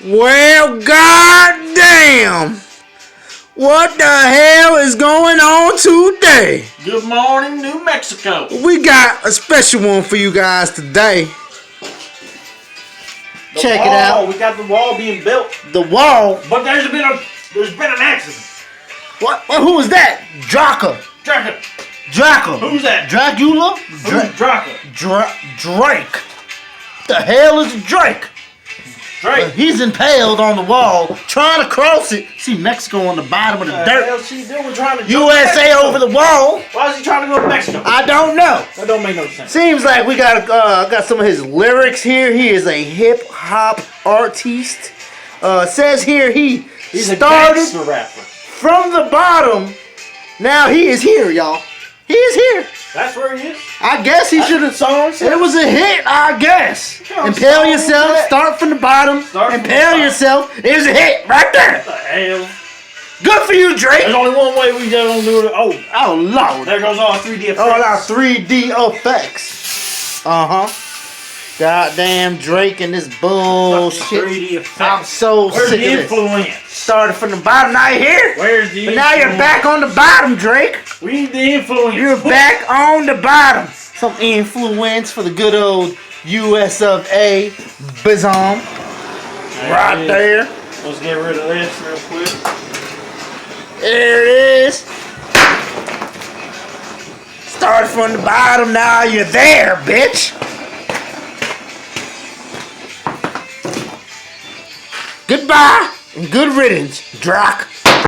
Well, goddamn! What the hell is going on today? Good morning, New Mexico. We got a special one for you guys today. Check it out. We got the wall being built, The wall. but there's been an accident. What? Who was that? Draka. Draka. Who's that? Dracula? Who's Draka? Drake. The hell is Drake? Drake. He's impaled on the wall, trying to cross it. See Mexico on the bottom of the What the dirt. hell she doing trying to jump USA Mexico? over the wall. Why is he trying to go to Mexico? I don't know. That don't make no sense. Seems like we got some of his lyrics here. He is a hip hop artist. Says here He's a started gangster rapper. from the bottom. Now he is here, y'all. He is here. That's where he is. I guess he should have. Song It was a hit, I guess. Come Impale on, yourself. that. Start from the bottom. Start from the Impale bottom. yourself. It was a hit right there. What the hell? Good for you, Drake. There's only one way we gonna do it. Oh, Oh Lord. there goes all 3D effects. All our 3D effects. Goddamn Drake and this bullshit. 3D effects. I'm so Where's sick the of this. influence? Started from the bottom, now you're here. Where's the But now you're influence? back on the bottom, Drake. We need the influence. You're back on the bottom. Some influence for the good old US of A. Bizom. Right it is. there. Let's get rid of this real quick. There it is. Started from the bottom, now you're there, bitch. Goodbye and good riddance, Drock.